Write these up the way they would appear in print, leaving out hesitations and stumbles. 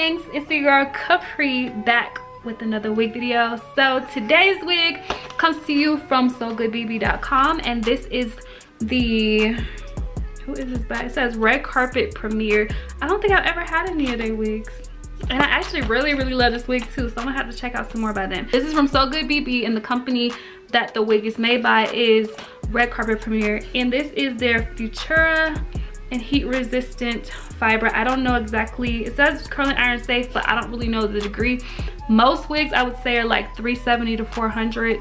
bangs, it's your girl Capri back with another wig video. So today's wig comes to you from sogoodbb.com, and this is the, who is this by? It says Red Carpet Premiere. I don't think I've ever had any of their wigs, and I actually really love this wig too, so I'm gonna have to check out some more by them. This is from So Good BB, and the company that the wig is made by is Red Carpet Premiere, and this is their Futura and heat resistant fiber. I don't know exactly, it says curling iron safe, but I don't really know the degree. Most wigs I would say are like 370 to 400,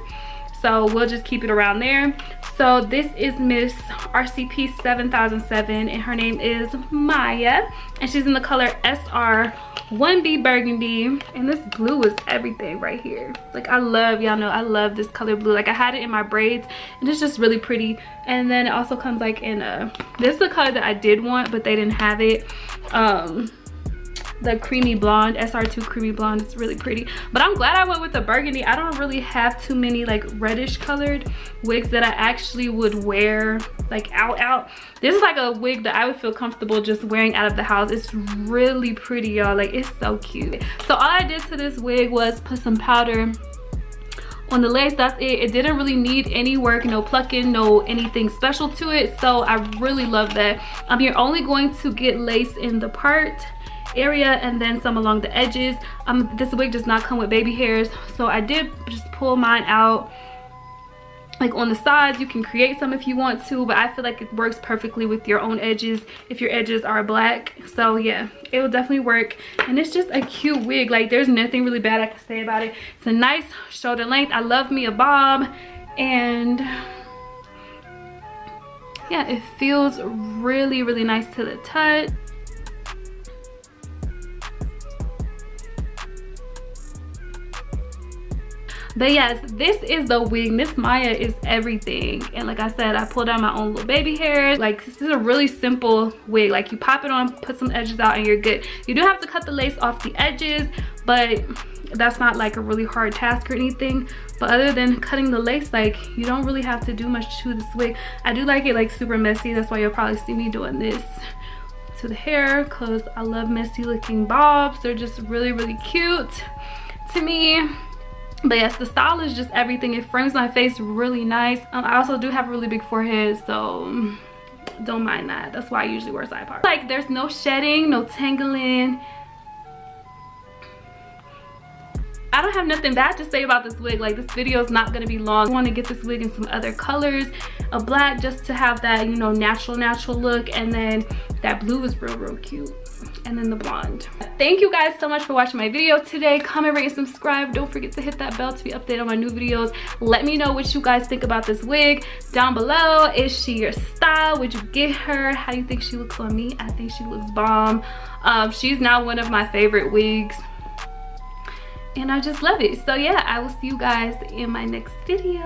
so we'll just keep it around there. So this is Miss RCP 7007, and her name is Maya, and she's in the color SR1B Burgundy, and this blue is everything right here. Like, I love, y'all know I love this color blue. Like, I had it in my braids and it's just really pretty. And then it also comes like in a, this is the color that I did want but they didn't have it, the creamy blonde, SR2 creamy blonde. It's really pretty, but I'm glad I went with the burgundy. I don't really have too many like reddish colored wigs that I actually would wear like out. This is like a wig that I would feel comfortable just wearing out of the house. It's really pretty, y'all. Like, it's so cute. So all I did to this wig was put some powder on the lace. That's it. It didn't really need any work, no plucking, no anything special to it, so I really love that. You're only going to get lace in the part area and then some along the edges. This wig does not come with baby hairs, so I did just pull mine out like on the sides. You can create some if you want to, but I feel like it works perfectly with your own edges if your edges are black. So yeah, it will definitely work, and it's just a cute wig. Like, there's nothing really bad I can say about it. It's a nice shoulder length. I love me a bob, and yeah, it feels really nice to the touch. But yes, this is the wig. Miss Maya is everything. And like I said, I pulled out my own little baby hairs. Like, this is a really simple wig. Like, you pop it on, put some edges out, and you're good. You do have to cut the lace off the edges, but that's not like a really hard task or anything. But other than cutting the lace, like, you don't really have to do much to this wig. I do like it like super messy. That's why you'll probably see me doing this to the hair, because I love messy looking bobs. They're just really cute to me. But yes, the style is just everything. It frames my face really nice. I also do have a really big forehead, so don't mind that. That's why I usually wear side parts. Like, there's no shedding, no tangling. I don't have nothing bad to say about this wig. Like, this video is not gonna be long. I want to get this wig in some other colors, a black, just to have that, you know, natural look, and then that blue is real cute, and then the blonde. Thank you guys so much for watching my video today. Comment, rate, and subscribe. Don't forget to hit that bell to be updated on my new videos. Let me know what you guys think about this wig down below. Is she your style? Would you get her? How do you think she looks on me? I think she looks bomb. She's now one of my favorite wigs, and I just love it. So yeah, I will see you guys in my next video.